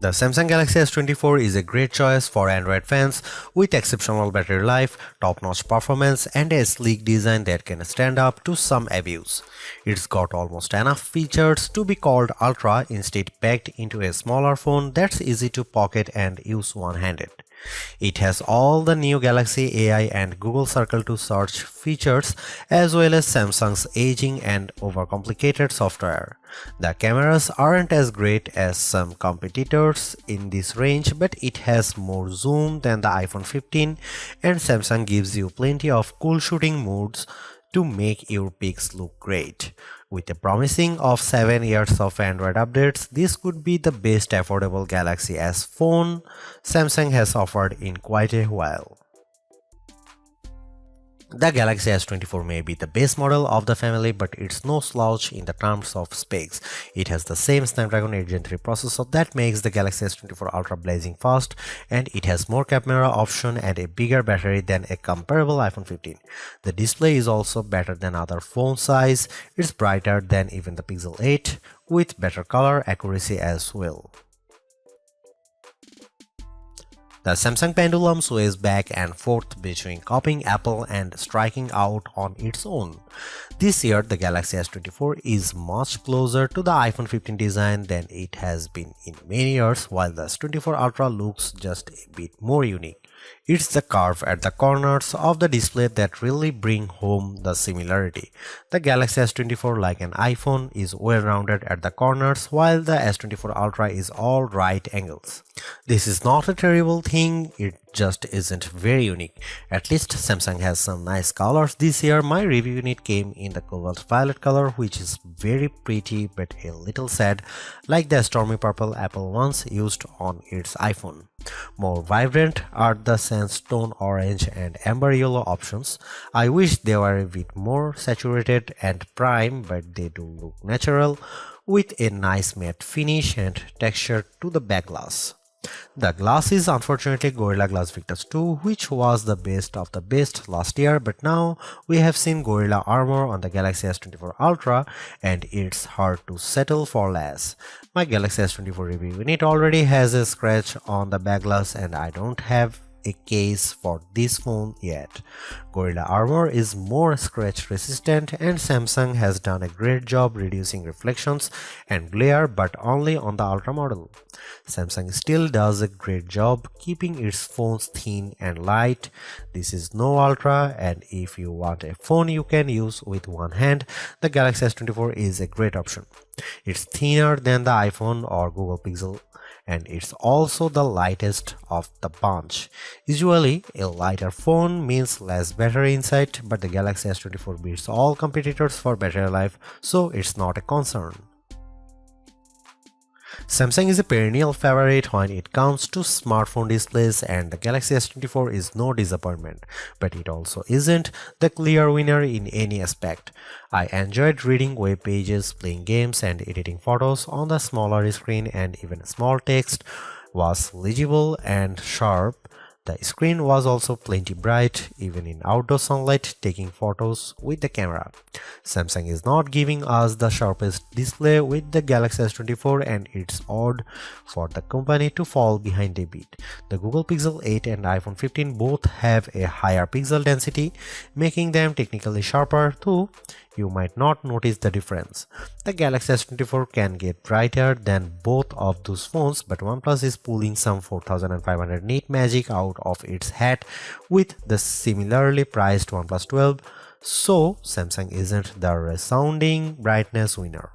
The Samsung Galaxy S24 is a great choice for Android fans with exceptional battery life, top-notch performance, and a sleek design that can stand up to some abuse. It's got almost enough features to be called Ultra, instead packed into a smaller phone that's easy to pocket and use one-handed. It has all the new Galaxy AI and Google Circle to search features, as well as Samsung's aging and overcomplicated software. The cameras aren't as great as some competitors in this range, but it has more zoom than the iPhone 15, and Samsung gives you plenty of cool shooting modes to make your pics look great. With a promising of 7 years of Android updates, this could be the best affordable Galaxy S phone Samsung has offered in quite a while. The Galaxy S24 may be the base model of the family, but it's no slouch in the terms of specs. It has the same Snapdragon 8 Gen 3 processor that makes the Galaxy S24 Ultra blazing fast, and it has more camera option and a bigger battery than a comparable iPhone 15. The display is also better than other phone size. It's brighter than even the Pixel 8, with better color accuracy as well. The Samsung pendulum sways back and forth between copying Apple and striking out on its own. This year, the Galaxy S24 is much closer to the iPhone 15 design than it has been in many years, while the S24 Ultra looks just a bit more unique. It's the curve at the corners of the display that really bring home the similarity. The Galaxy S24, like an iPhone, is well-rounded at the corners, while the S24 Ultra is all right angles. This is not a terrible thing, it just isn't very unique. At least Samsung has some nice colors this year. My review unit came in the cobalt violet color, which is very pretty but a little sad, like the stormy purple Apple once used on its iPhone. More vibrant are the sandstone orange and amber yellow options. I wish they were a bit more saturated and prime, but they do look natural with a nice matte finish and texture to the back glass. The glass is unfortunately Gorilla Glass Victus 2, which was the best of the best last year, but now we have seen Gorilla Armor on the Galaxy S24 Ultra, and it's hard to settle for less. My Galaxy S24 review unit already has a scratch on the back glass, and I don't have a case for this phone yet. Gorilla Armor is more scratch resistant, and Samsung has done a great job reducing reflections and glare, but only on the Ultra model. Samsung still does a great job keeping its phones thin and light. This is no Ultra, and if you want a phone you can use with one hand, the Galaxy S24 is a great option. It's thinner than the iPhone or Google Pixel, and it's also the lightest of the bunch. Usually, a lighter phone means less battery inside, but the Galaxy S24 beats all competitors for battery life, so it's not a concern. Samsung is a perennial favorite when it comes to smartphone displays, and the Galaxy S24 is no disappointment, but it also isn't the clear winner in any aspect. I enjoyed reading web pages, playing games, and editing photos on the smaller screen, and even small text was legible and sharp. The screen was also plenty bright, even in outdoor sunlight, taking photos with the camera. Samsung is not giving us the sharpest display with the Galaxy S24, and it's odd for the company to fall behind a bit. The Google Pixel 8 and iPhone 15 both have a higher pixel density, making them technically sharper, though you might not notice the difference. The Galaxy S24 can get brighter than both of those phones, but OnePlus is pulling some 4500 nit magic out of its hat with the similarly priced OnePlus 12, so Samsung isn't the resounding brightness winner.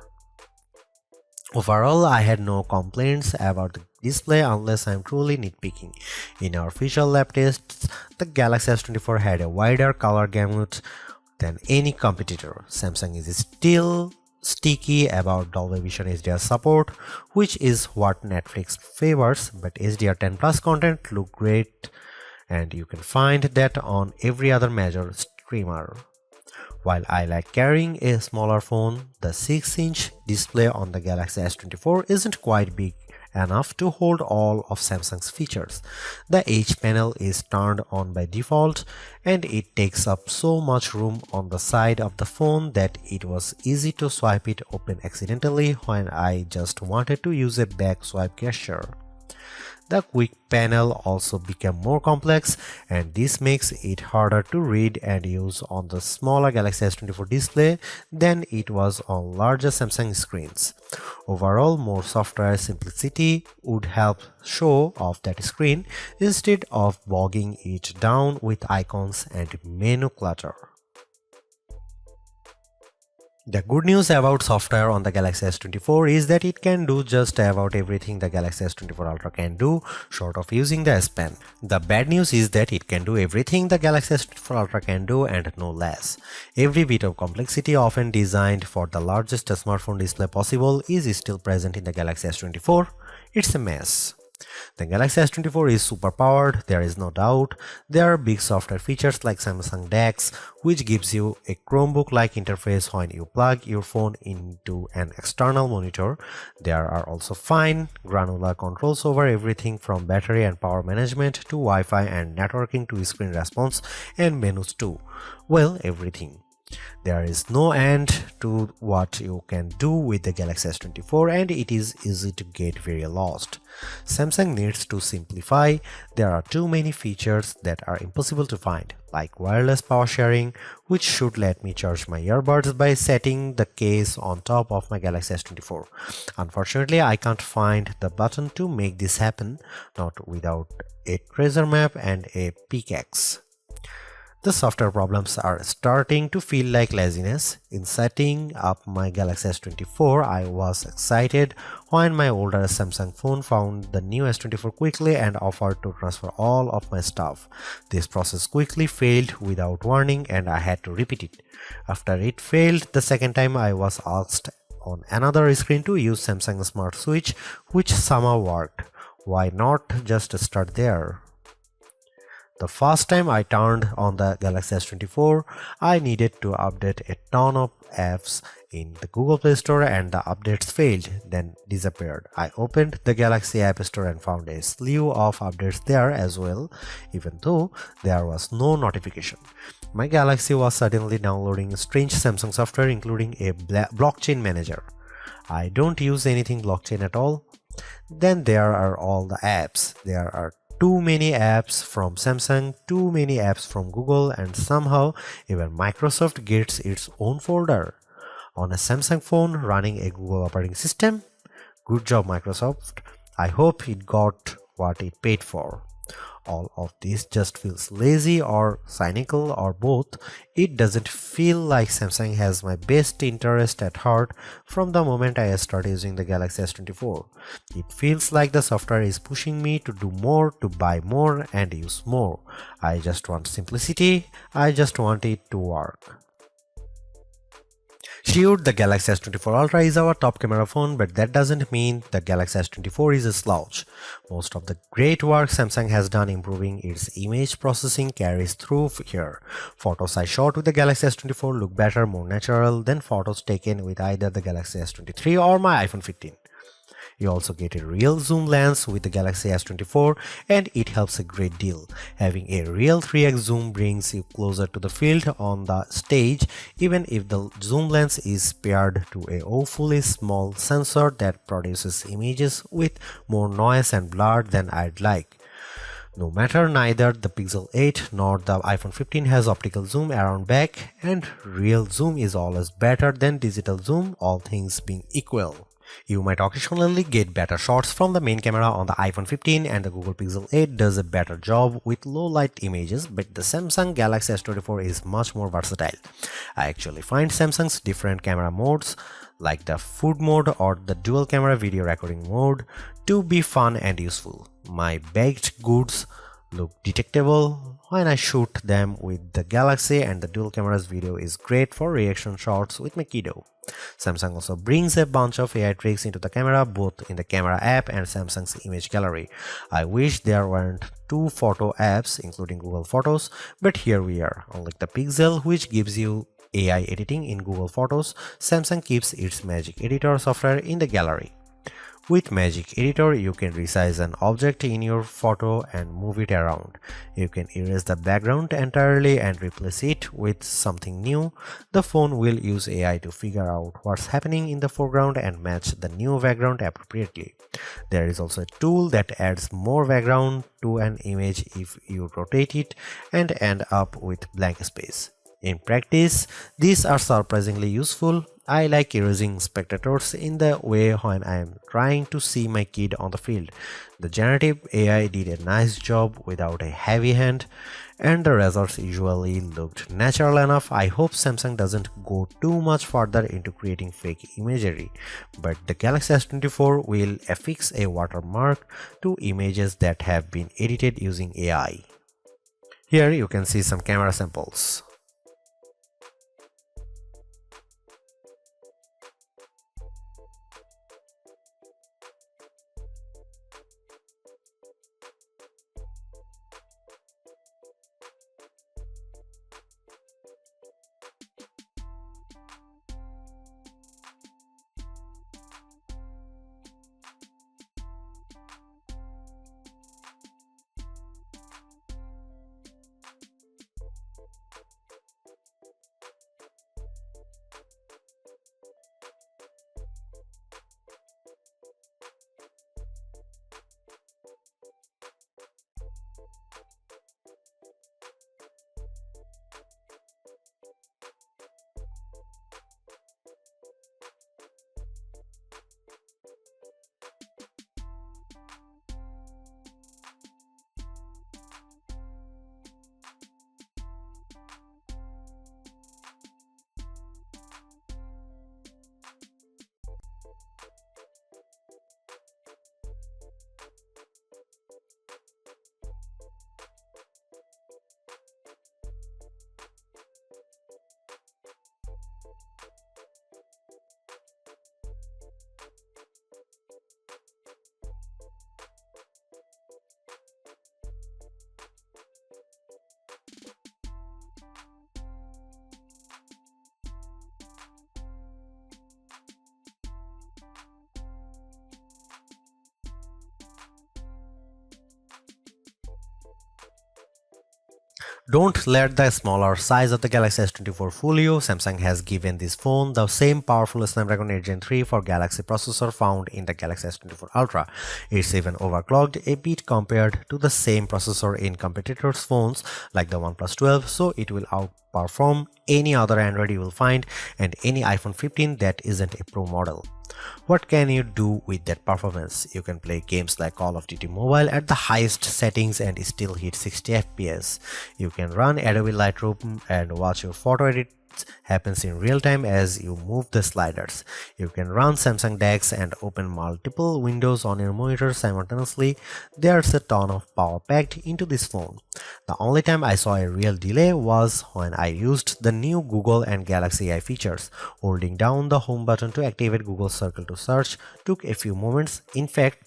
Overall, I had no complaints about the display unless I'm truly nitpicking. In our official lab tests, the Galaxy S24 had a wider color gamut than any competitor. Samsung is still sticky about Dolby Vision HDR support, which is what Netflix favors, but HDR10 Plus content look great, and you can find that on every other major streamer. While I like carrying a smaller phone, the 6-inch display on the Galaxy S24 isn't quite big enough to hold all of Samsung's features. The H panel is turned on by default, and it takes up so much room on the side of the phone that it was easy to swipe it open accidentally when I just wanted to use a back swipe gesture. The quick panel also became more complex, and this makes it harder to read and use on the smaller Galaxy S24 display than it was on larger Samsung screens. Overall, more software simplicity would help show off that screen instead of bogging it down with icons and menu clutter. The good news about software on the Galaxy S24 is that it can do just about everything the Galaxy S24 Ultra can do, short of using the S Pen. The bad news is that it can do everything the Galaxy S24 Ultra can do and no less. Every bit of complexity often designed for the largest smartphone display possible is still present in the Galaxy S24. It's a mess. The Galaxy S24 is super powered, there is no doubt. There are big software features like Samsung DeX, which gives you a Chromebook-like interface when you plug your phone into an external monitor. There are also fine, granular controls over everything from battery and power management to Wi-Fi and networking to screen response and menus too. Well, everything. There is no end to what you can do with the Galaxy S24, and it is easy to get very lost. Samsung needs to simplify. There are too many features that are impossible to find, like wireless power sharing, which should let me charge my earbuds by setting the case on top of my Galaxy S24. Unfortunately, I can't find the button to make this happen, not without a treasure map and a pickaxe. The software problems are starting to feel like laziness. In setting up my Galaxy S24, I was excited when my older Samsung phone found the new S24 quickly and offered to transfer all of my stuff. This process quickly failed without warning and I had to repeat it. After it failed the second time, I was asked on another screen to use Samsung Smart Switch, which somehow worked. Why not just start there? The first time I turned on the Galaxy S24, I needed to update a ton of apps in the Google Play Store and the updates failed, then disappeared. I opened the Galaxy App Store and found a slew of updates there as well, even though there was no notification. My Galaxy was suddenly downloading strange Samsung software including a blockchain manager. I don't use anything blockchain at all. Then there are all the apps. There are too many apps from Samsung, too many apps from Google, and somehow even Microsoft gets its own folder. On a Samsung phone running a Google operating system? Good job, Microsoft. I hope it got what it paid for. All of this just feels lazy or cynical or both. It doesn't feel like Samsung has my best interest at heart from the moment I started using the Galaxy S24. It feels like the software is pushing me to do more, to buy more and use more. I just want simplicity. I just want it to work. Sure, the Galaxy S24 Ultra is our top camera phone, but that doesn't mean the Galaxy S24 is a slouch. Most of the great work Samsung has done improving its image processing carries through here. Photos I shot with the Galaxy S24 look better, more natural than photos taken with either the Galaxy S23 or my iPhone 15. You also get a real zoom lens with the Galaxy S24 and it helps a great deal. Having a real 3x zoom brings you closer to the field on the stage, even if the zoom lens is paired to a awfully small sensor that produces images with more noise and blur than I'd like. No matter, neither the Pixel 8 nor the iPhone 15 has optical zoom around back, and real zoom is always better than digital zoom, all things being equal. You might occasionally get better shots from the main camera on the iPhone 15 and the Google Pixel 8 does a better job with low light images, but the Samsung Galaxy S24 is much more versatile. I actually find Samsung's different camera modes like the food mode or the dual camera video recording mode to be fun and useful. My baked goods look detectable when I shoot them with the Galaxy, and the dual camera's video is great for reaction shots with my kiddo. Samsung also brings a bunch of AI tricks into the camera, both in the camera app and Samsung's image gallery. I wish there weren't two photo apps including Google Photos, but here we are. Unlike the Pixel, which gives you AI editing in Google Photos, Samsung keeps its magic editor software in the gallery. With Magic Editor, you can resize an object in your photo and move it around. You can erase the background entirely and replace it with something new. The phone will use AI to figure out what's happening in the foreground and match the new background appropriately. There is also a tool that adds more background to an image if you rotate it and end up with blank space. In practice, these are surprisingly useful. I like erasing spectators in the way when I am trying to see my kid on the field. The generative AI did a nice job without a heavy hand, and the results usually looked natural enough. I hope Samsung doesn't go too much further into creating fake imagery, but the Galaxy S24 will affix a watermark to images that have been edited using AI. Here you can see some camera samples. Don't let the smaller size of the Galaxy S24 fool you. Samsung has given this phone the same powerful Snapdragon 8 Gen 3 for Galaxy processor found in the Galaxy S24 Ultra. It's even overclocked a bit compared to the same processor in competitors' phones like the OnePlus 12, so it will outperform any other Android you will find and any iPhone 15 that isn't a Pro model. What can you do with that performance? You can play games like Call of Duty Mobile at the highest settings and still hit 60 FPS. You can run Adobe Lightroom and watch your photo edits happens in real time as you move the sliders. You can run Samsung DeX and open multiple windows on your monitor simultaneously. There's a ton of power packed into this phone. The only time I saw a real delay was when I used the new Google and Galaxy AI features. Holding down the home button to activate Google Circle to search took a few moments. In fact,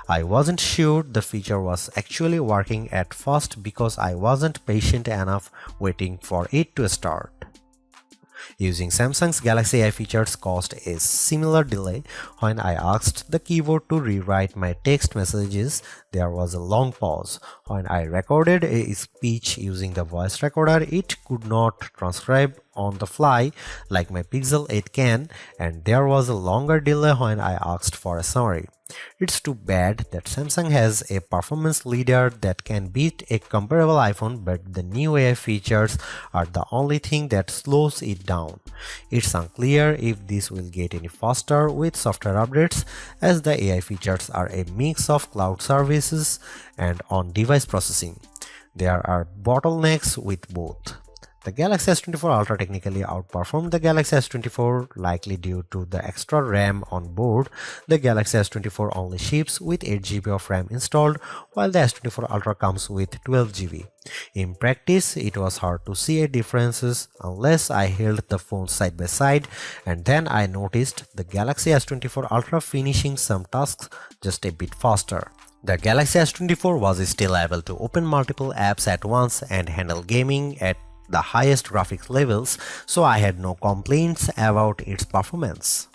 I wasn't sure the feature was actually working at first because I wasn't patient enough waiting for it to start. Using Samsung's Galaxy AI features caused a similar delay. When I asked the keyboard to rewrite my text messages, there was a long pause. When I recorded a speech using the voice recorder, it could not transcribe on the fly like my Pixel 8 can, and there was a longer delay when I asked for a summary. It's too bad that Samsung has a performance leader that can beat a comparable iPhone, but the new AI features are the only thing that slows it down. It's unclear if this will get any faster with software updates, as the AI features are a mix of cloud services and on-device processing. There are bottlenecks with both. The Galaxy S24 Ultra technically outperformed the Galaxy S24, likely due to the extra RAM on board. The Galaxy S24 only ships with 8GB of RAM installed, while the S24 Ultra comes with 12GB. In practice, it was hard to see a differences unless I held the phones side by side, and then I noticed the Galaxy S24 Ultra finishing some tasks just a bit faster. The Galaxy S24 was still able to open multiple apps at once and handle gaming at the highest graphics levels, so I had no complaints about its performance.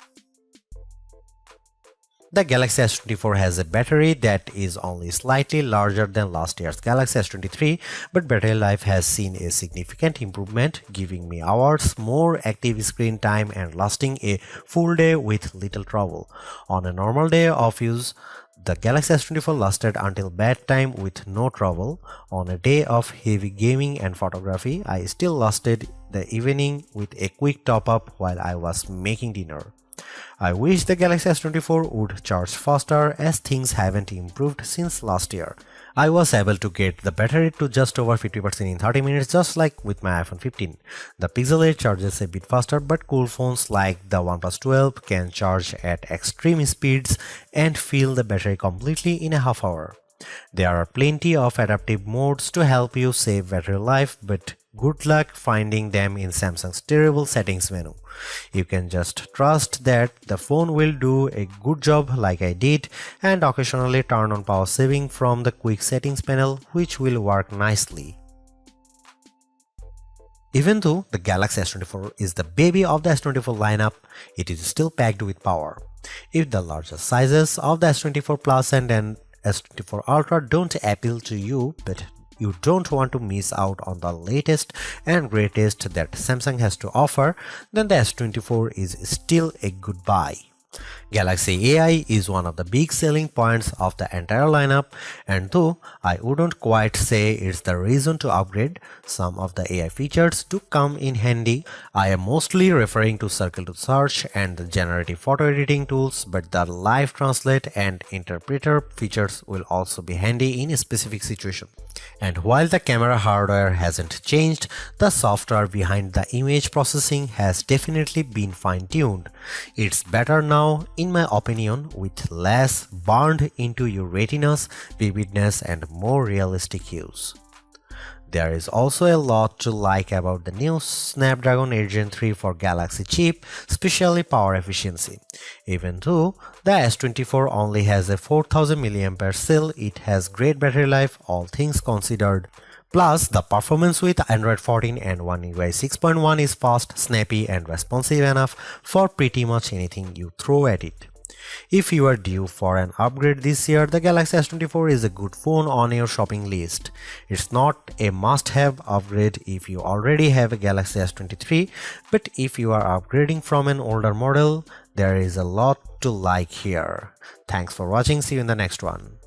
The Galaxy S24 has a battery that is only slightly larger than last year's Galaxy S23, but battery life has seen a significant improvement, giving me hours more active screen time and lasting a full day with little trouble. On a normal day of use, the Galaxy S24 lasted until bedtime with no trouble. On a day of heavy gaming and photography, I still lasted the evening with a quick top-up while I was making dinner. I wish the Galaxy S24 would charge faster as things haven't improved since last year. I was able to get the battery to just over 50% in 30 minutes just like with my iPhone 15. The Pixel 8 charges a bit faster, but cool phones like the OnePlus 12 can charge at extreme speeds and fill the battery completely in a half hour. There are plenty of adaptive modes to help you save battery life, but good luck finding them in Samsung's terrible settings menu. You can just trust that the phone will do a good job like I did and occasionally turn on power saving from the quick settings panel, which will work nicely. Even though the Galaxy S24 is the baby of the S24 lineup, it is still packed with power. If the larger sizes of the S24 Plus and S24 Ultra don't appeal to you, but you don't want to miss out on the latest and greatest that Samsung has to offer, then the S24 is still a good buy. Galaxy AI is one of the big selling points of the entire lineup, and though I wouldn't quite say it's the reason to upgrade, some of the AI features do come in handy. I am mostly referring to Circle to Search and the generative photo editing tools, but the live translate and interpreter features will also be handy in a specific situation. And while the camera hardware hasn't changed, the software behind the image processing has definitely been fine-tuned. It's better now, in my opinion, with less burned into your retinas, vividness, and more realistic hues. There is also a lot to like about the new Snapdragon 8 Gen 3 for Galaxy chip, especially power efficiency. Even though the S24 only has a 4000 mAh cell, it has great battery life, all things considered. Plus, the performance with Android 14 and One UI 6.1 is fast, snappy, and responsive enough for pretty much anything you throw at it. If you are due for an upgrade this year, the Galaxy S24 is a good phone on your shopping list. It's not a must-have upgrade if you already have a Galaxy S23, but if you are upgrading from an older model, there is a lot to like here. Thanks for watching, see you in the next one.